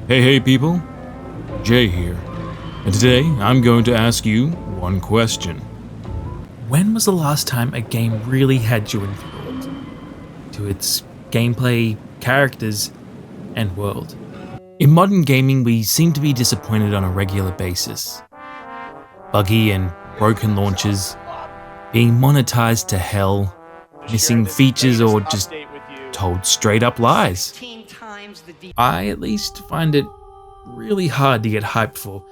Hey people, Jay here, and today I'm going to ask you one question. When was the last time a game really had you enthralled to its gameplay, characters, and world? In modern gaming, we seem to be disappointed on a regular basis. Buggy and broken launches, being monetized to hell, missing features, or just told straight up lies. I at least find it really hard to get hyped for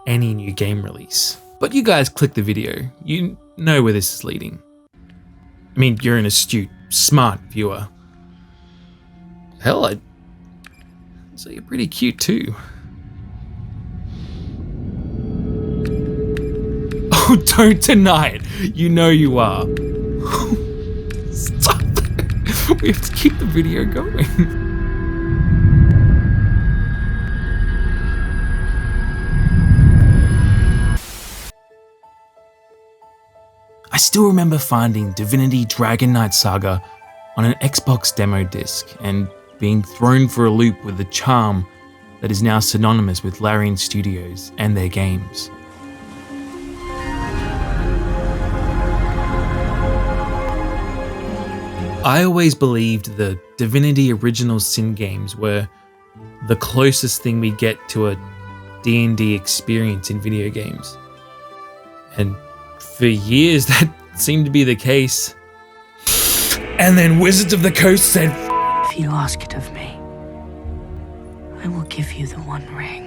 any new game release. But you guys click the video, you know where this is leading. I mean, you're an astute, smart viewer. Hell, I'd say you're pretty cute too. Oh, don't deny it. You know you are. Stop it. We have to keep the video going. I still remember finding Divinity Dragon Knight Saga on an Xbox demo disc and being thrown for a loop with the charm that is now synonymous with Larian Studios and their games. I always believed the Divinity Original Sin games were the closest thing we get to a D&D experience in video games. And for years that seemed to be the case. And then Wizards of the Coast said, "If you ask it of me, I will give you the One Ring.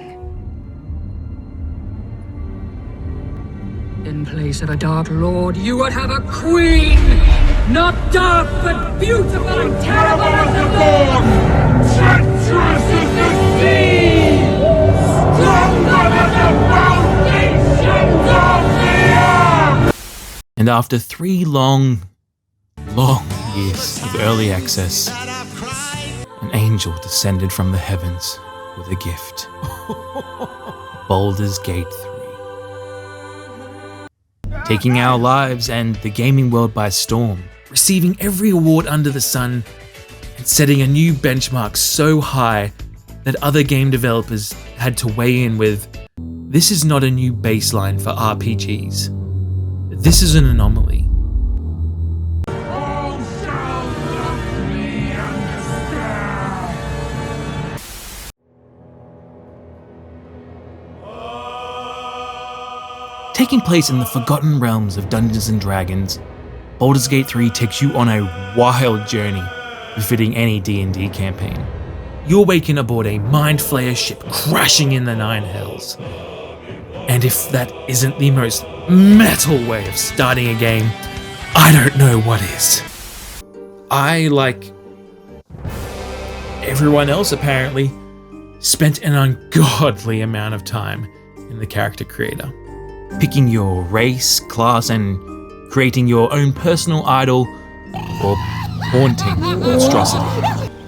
In place of a Dark Lord, you would have a queen! Not dark, but beautiful and terrible as the dawn! Treacherous as the sea! Stronger than the foundations of the earth!" And after 3 long years of early access, an angel descended from the heavens with a gift. Baldur's Gate 3. Taking our lives and the gaming world by storm, receiving every award under the sun, and setting a new benchmark so high that other game developers had to weigh in with, "This is not a new baseline for RPGs. This is an anomaly." Taking place in the forgotten realms of Dungeons & Dragons, Baldur's Gate 3 takes you on a wild journey befitting any D&D campaign. You awaken aboard a Mind Flayer ship crashing in the Nine Hells. And if that isn't the most metal way of starting a game, I don't know what is. I, like everyone else apparently, spent an ungodly amount of time in the character creator. Picking your race, class, and creating your own personal idol or haunting monstrosity.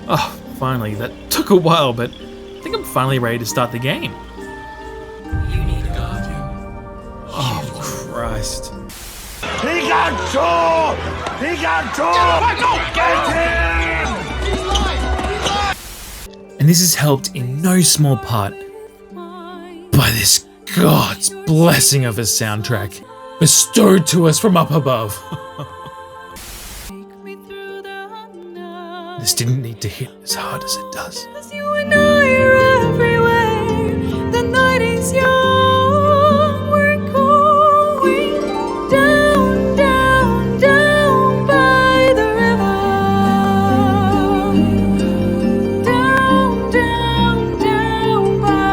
Oh, finally, that took a while, but I think I'm finally ready to start the game. You need a guardian. Oh, Christ. He got two! He got two! Get him! And this is helped in no small part by this God's blessing of a soundtrack bestowed to us from up above. This didn't need to hit as hard as it does. You and I are everywhere. The night is young. We're going down, down, down by the river. Down, down, down by.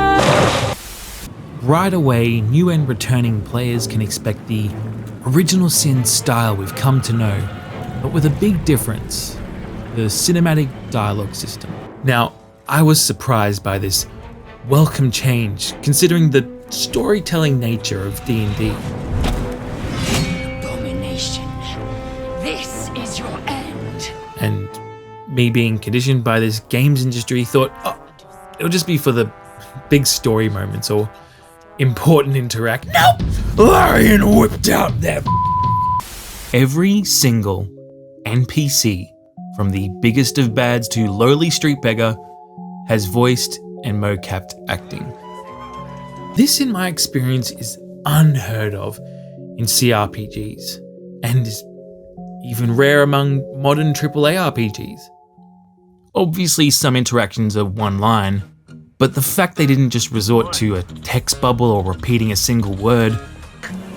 Right away, new and returning players can expect the original Sin style we've come to know, but with a big difference: the cinematic dialogue system. Now, I was surprised by this welcome change, considering the storytelling nature of D&D. Abomination. This is your end. And me being conditioned by this games industry thought, oh, it'll just be for the big story moments or important interact. Nope! Larian whipped out their every single NPC, from the biggest of bads to lowly street beggar, has voiced and mocapped acting. This, in my experience, is unheard of in CRPGs, and is even rare among modern AAA RPGs. Obviously, some interactions are one line, but the fact they didn't just resort to a text bubble or repeating a single word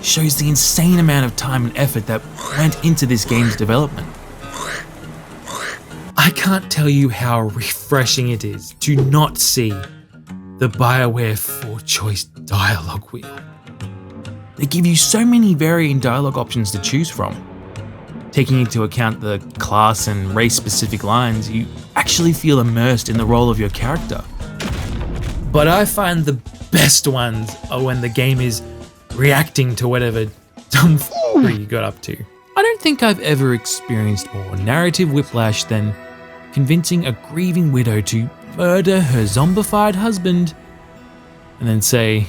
shows the insane amount of time and effort that went into this game's development. I can't tell you how refreshing it is to not see the BioWare 4-choice dialogue wheel. They give you so many varying dialogue options to choose from. Taking into account the class and race-specific lines, you actually feel immersed in the role of your character. But I find the best ones are when the game is reacting to whatever dumb you got up to. I don't think I've ever experienced more narrative whiplash than convincing a grieving widow to murder her zombified husband and then say,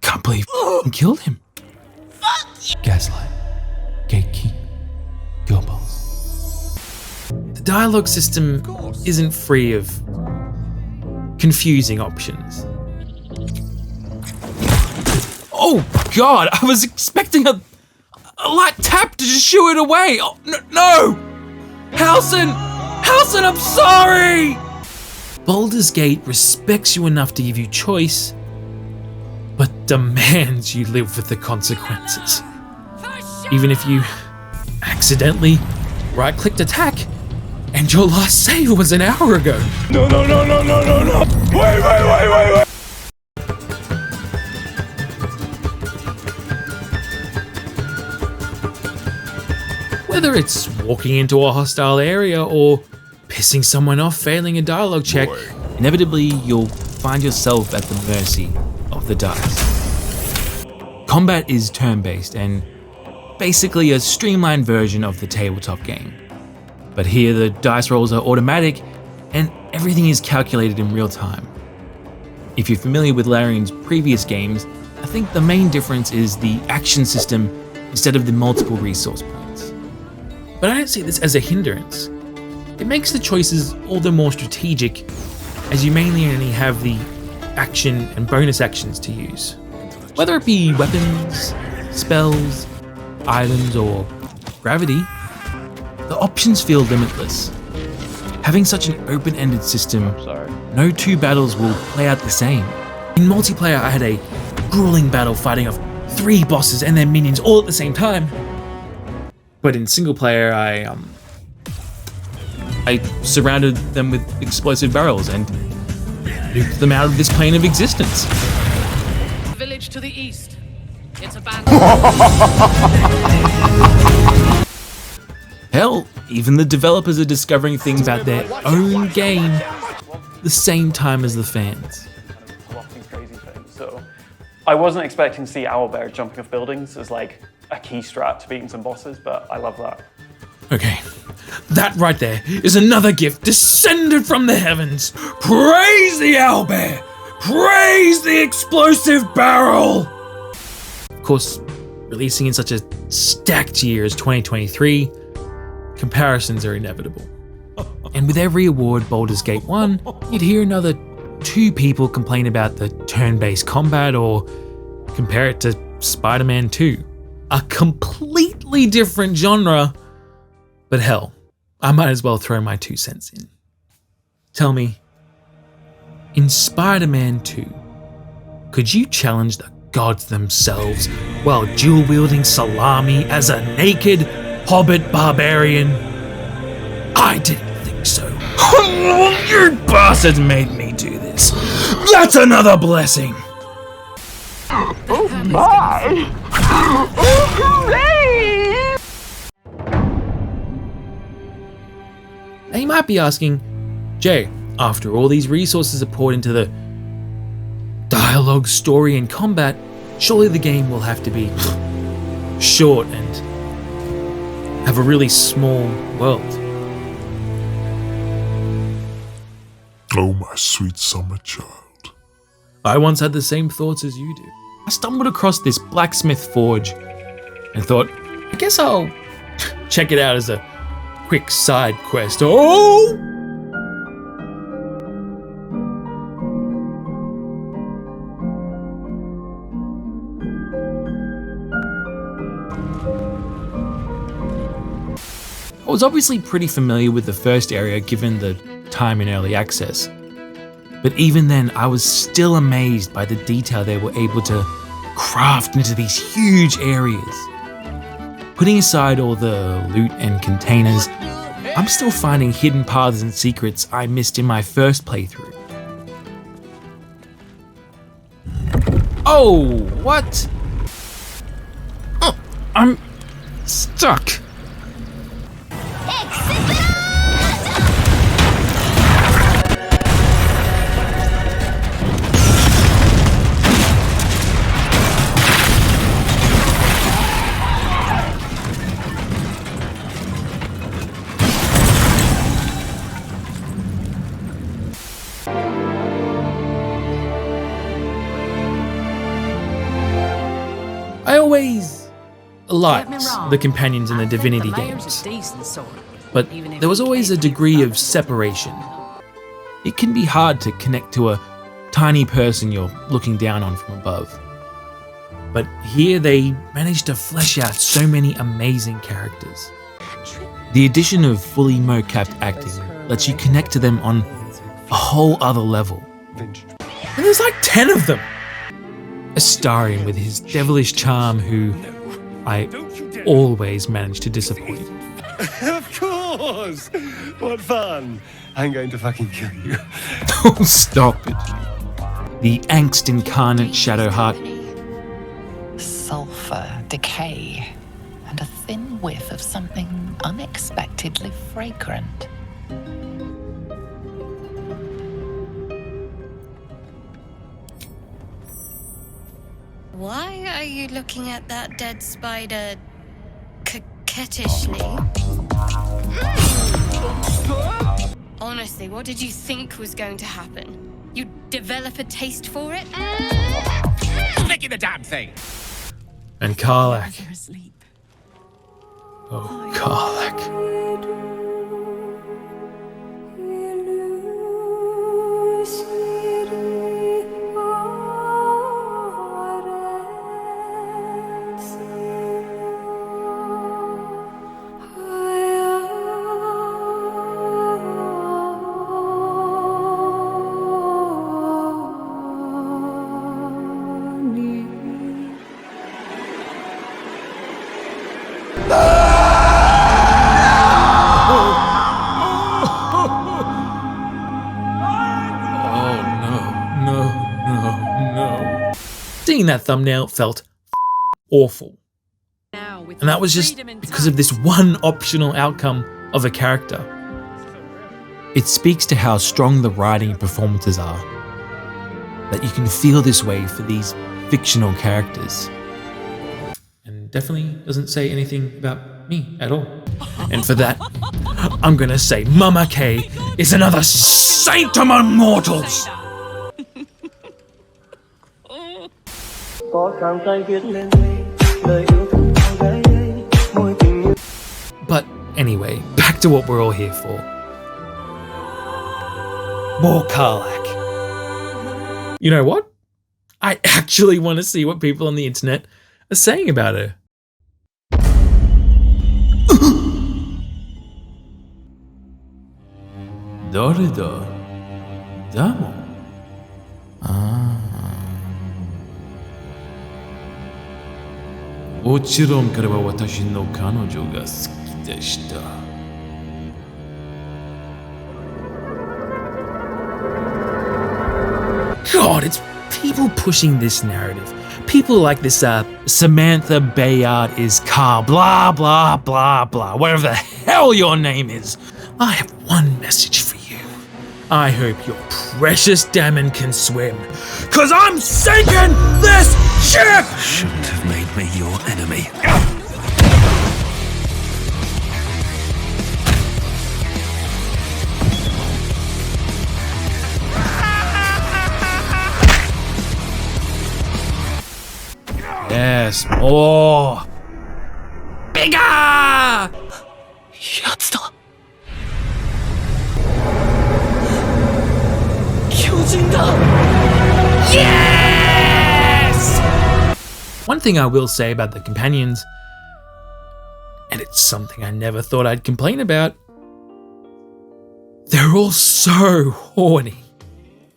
"Can't believe you killed him." Gaslight, gatekeep, girl boss. The dialogue system isn't free of confusing options. Oh god, I was expecting a light tap to just shoo it away. Oh, no! Halsin, I'm sorry! Baldur's Gate respects you enough to give you choice, but demands you live with the consequences. Even if you accidentally right-clicked attack and your last save was an hour ago. No. Wait. Whether it's walking into a hostile area or pissing someone off failing a dialogue check, inevitably you'll find yourself at the mercy of the dice. Combat is turn-based and basically a streamlined version of the tabletop game. But here the dice rolls are automatic and everything is calculated in real time. If you're familiar with Larian's previous games, I think the main difference is the action system instead of the multiple resource points. But I don't see this as a hindrance. It makes the choices all the more strategic, as you mainly only have the action and bonus actions to use. Whether it be weapons, spells, items, or gravity, the options feel limitless. Having such an open-ended system, no two battles will play out the same. In multiplayer, I had a grueling battle fighting off 3 bosses and their minions all at the same time. But in single player, I surrounded them with explosive barrels and nuked them out of this plane of existence. Village to the east. It's abandoned. Hell, even the developers are discovering things about their own game the same time as the fans. Plotting crazy things. So I wasn't expecting to see Owlbear jumping off buildings as like a key strat to beating some bosses, but I love that. Okay, that right there is another gift descended from the heavens. Praise the owlbear! Praise the explosive barrel! Of course, releasing in such a stacked year as 2023, comparisons are inevitable. And with every award Baldur's Gate won, you'd hear another 2 people complain about the turn-based combat or compare it to Spider-Man 2. A completely different genre, but hell, I might as well throw my 2 cents in. Tell me, in Spider-Man 2, could you challenge the gods themselves while dual-wielding salami as a naked hobbit barbarian? I didn't think so. You bastards made me do this. That's another blessing. Oh my! Oh, hooray! Now you might be asking, Jay, after all these resources are poured into the dialogue, story, and combat, surely the game will have to be short and have a really small world. Oh, my sweet summer child. I once had the same thoughts as you do. I stumbled across this blacksmith forge and thought, I guess I'll check it out as a quick side quest. Oh! I was obviously pretty familiar with the first area given the time in early access, but even then I was still amazed by the detail they were able to craft into these huge areas. Putting aside all the loot and containers, I'm still finding hidden paths and secrets I missed in my first playthrough. Oh, what? Oh, I'm stuck. I always liked the companions in the Divinity games, but there was always a degree of separation. It can be hard to connect to a tiny person you're looking down on from above. But here they managed to flesh out so many amazing characters. The addition of fully mo-capped acting lets you connect to them on a whole other level. And there's like 10 of them! Astarion with his devilish charm, who I always manage to disappoint. Of course! What fun! I'm going to fucking kill you. Oh, stop it. The angst incarnate Shadowheart. Sulfur, decay, and a thin whiff of something unexpectedly fragrant. Why are you looking at that dead spider coquettishly? Honestly, what did you think was going to happen? You'd develop a taste for it? Licking the damn thing! And Karlach. Oh, Karlach. Seeing that thumbnail felt awful. And that was just because of this one optional outcome of a character. It speaks to how strong the writing and performances are, that you can feel this way for these fictional characters. And definitely doesn't say anything about me at all. And for that, I'm gonna say Mama K is another saint among mortals! But anyway, back to what we're all here for. More Karlach. You know what? I actually want to see what people on the internet are saying about her. Dorida. Damo. Ah. もちろん彼は私の彼女が好きでした。God, it's people pushing this narrative. People like this Samantha Bayard is car blah blah blah blah, whatever the hell your name is. I have one message for you. I hope your precious Damon can swim, 'cause I'm sinking this ship! Shouldn't have made me your enemy. Yes, more! Bigger! Yatsuta! Yes! One thing I will say about the companions, and it's something I never thought I'd complain about. They're all so horny.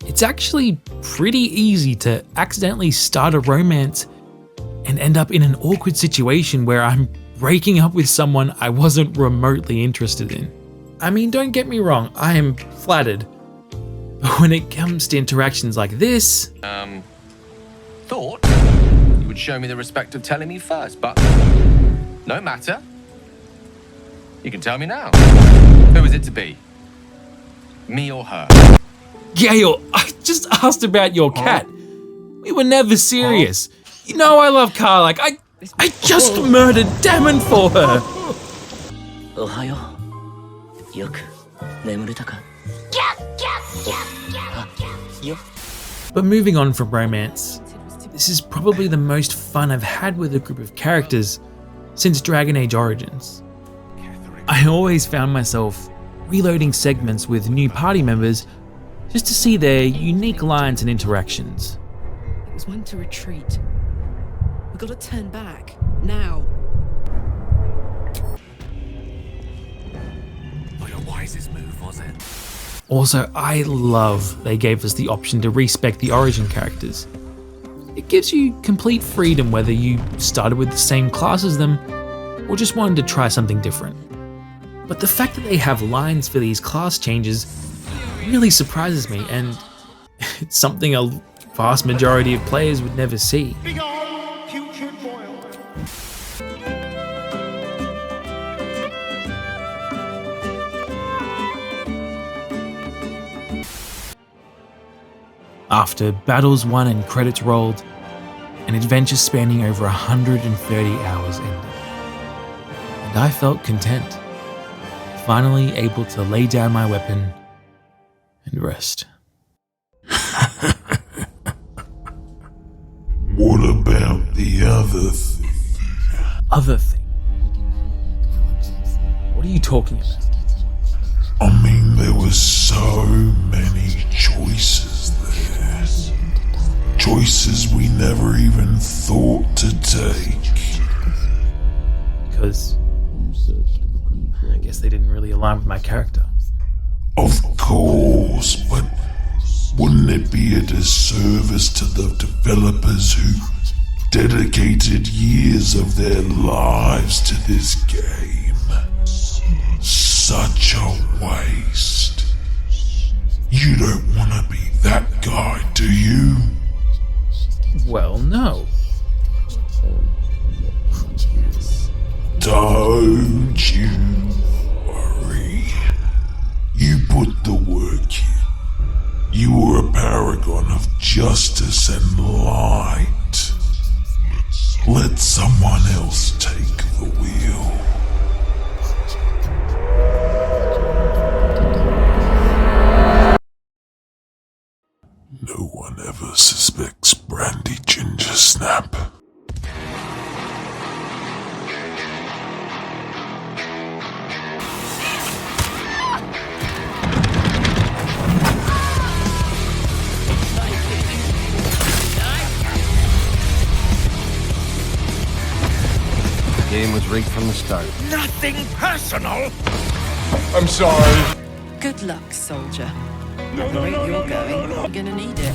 It's actually pretty easy to accidentally start a romance and end up in an awkward situation where I'm breaking up with someone I wasn't remotely interested in. I mean, don't get me wrong, I am flattered. But when it comes to interactions like this... Thought you would show me the respect of telling me first, but no matter. You can tell me now. Who is it to be? Me or her? Gale, I just asked about your cat. We were never serious. You know I love Karlach. I just murdered Damon for her. But moving on from romance, this is probably the most fun I've had with a group of characters since Dragon Age Origins. I always found myself reloading segments with new party members just to see their unique lines and interactions. It was when to retreat. We gotta turn back, now. Not your wisest move, was it? Also, I love they gave us the option to respec the origin characters. It gives you complete freedom whether you started with the same class as them or just wanted to try something different. But the fact that they have lines for these class changes really surprises me, and it's something a vast majority of players would never see. After battles won and credits rolled, an adventure spanning over 130 hours ended, and I felt content, finally able to lay down my weapon and rest. What about the other thing? Other thing? What are you talking about? I mean, there were so many choices there. Choices we never even thought to take. Because I guess they didn't really align with my character. Of course, but wouldn't it be a disservice to the developers who dedicated years of their lives to this game? Such a waste. You don't want to be that guy, do you? Well, no. Don't you worry. You put the work in. You were a paragon of justice and light. Let someone else take the wheel. No one ever suspects Brandy Ginger Snap. The game was rigged from the start. Nothing personal. I'm sorry. Good luck, soldier. The rate you're going, you're gonna need it.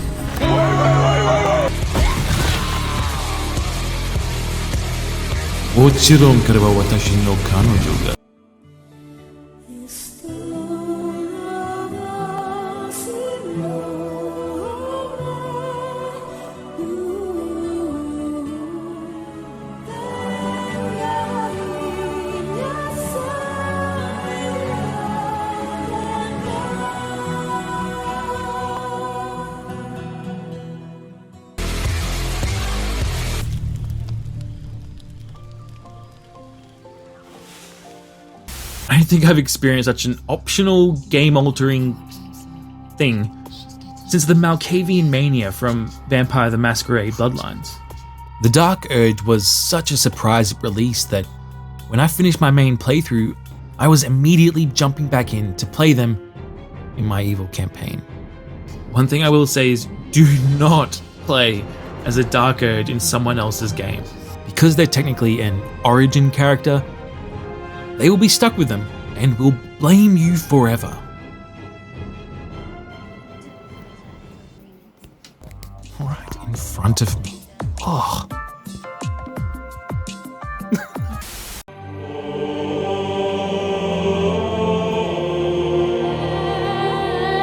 もちろん彼は私の彼女だ。I don't think I've experienced such an optional game-altering thing since the Malkavian mania from Vampire the Masquerade Bloodlines. The Dark Urge was such a surprise release that when I finished my main playthrough, I was immediately jumping back in to play them in my evil campaign. One thing I will say is do not play as a Dark Urge in someone else's game. Because they're technically an origin character, they will be stuck with them and will blame you forever. Right in front of me. Oh.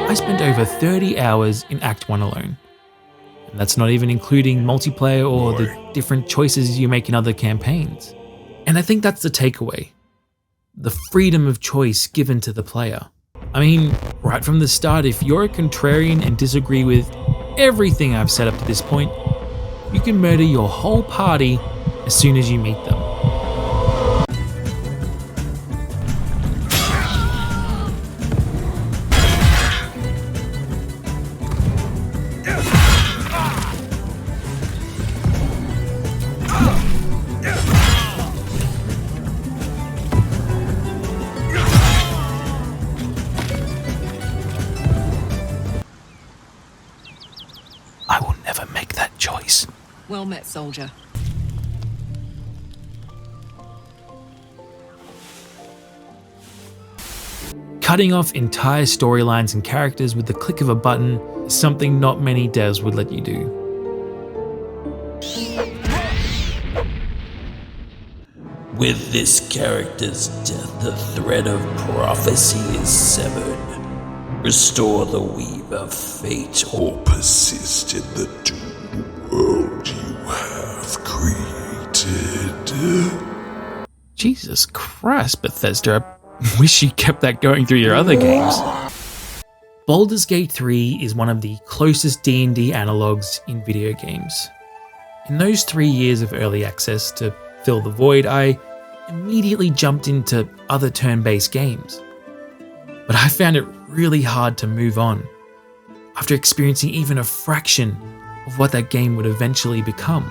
I spent over 30 hours in Act 1 alone. And that's not even including multiplayer or the different choices you make in other campaigns. And I think that's the takeaway. The freedom of choice given to the player. I mean, right from the start, if you're a contrarian and disagree with everything I've set up to this point, you can murder your whole party as soon as you meet them. I will never make that choice. Well met, soldier. Cutting off entire storylines and characters with the click of a button is something not many devs would let you do. With this character's death, the thread of prophecy is severed. Restore the weave of fate, or persist in the doomed world you have created. Jesus Christ, Bethesda. I wish you kept that going through your other games. Baldur's Gate 3 is one of the closest D&D analogues in video games. In those 3 years of early access to fill the void, I immediately jumped into other turn-based games. But I found it really hard to move on after experiencing even a fraction of what that game would eventually become.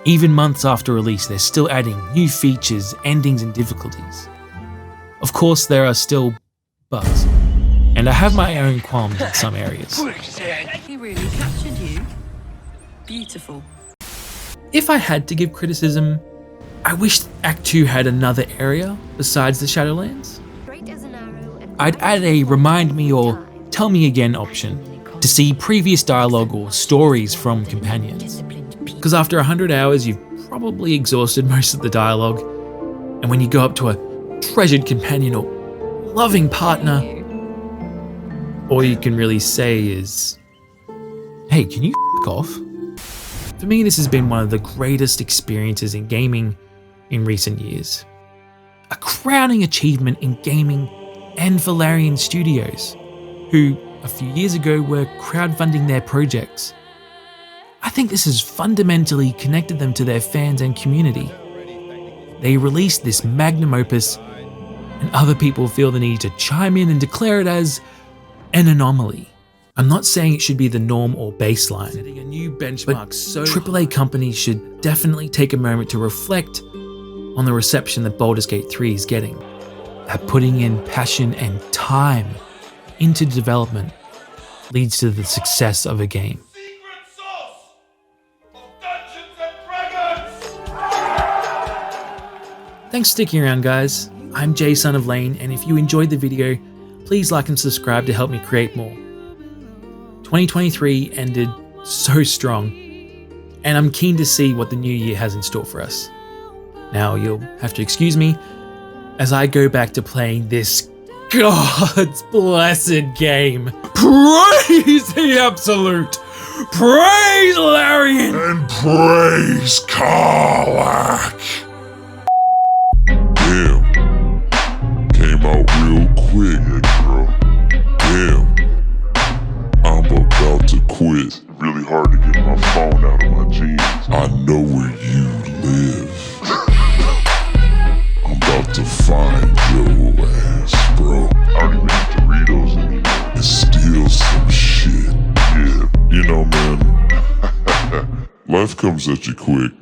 Even months after release, they're still adding new features, endings, and difficulties. Of course, there are still bugs, and I have my own qualms in some areas. He really captured you. Beautiful. If I had to give criticism, I wish Act 2 had another area besides the Shadowlands. I'd add a remind me or tell me again option to see previous dialogue or stories from companions. Because after 100 hours, you've probably exhausted most of the dialogue, and when you go up to a treasured companion or loving partner, all you can really say is, hey, can you f*** off? For me, this has been one of the greatest experiences in gaming in recent years. A crowning achievement in gaming and for Larian Studios, who a few years ago were crowdfunding their projects. I think this has fundamentally connected them to their fans and community. They released this magnum opus, and other people feel the need to chime in and declare it as an anomaly. I'm not saying it should be the norm or baseline, setting a new benchmark, but AAA companies should definitely take a moment to reflect on the reception that Baldur's Gate 3 is getting. That putting in passion and time into development leads to the success of a game. Thanks for sticking around, guys. I'm Jay, son of Lane, and if you enjoyed the video, please like and subscribe to help me create more. 2023 ended so strong, and I'm keen to see what the new year has in store for us. Now, you'll have to excuse me as I go back to playing this God's blessed game. Praise the Absolute! Praise Larian! And praise Karlach! Damn. Came out real quick, bro. Damn. I'm about to quit. It's really hard to get my phone out of my jeans. I know where you live. I'm about to find your ass, bro. I don't even eat Doritos anymore. And steal some shit. Yeah, you know, man. Life comes at you quick.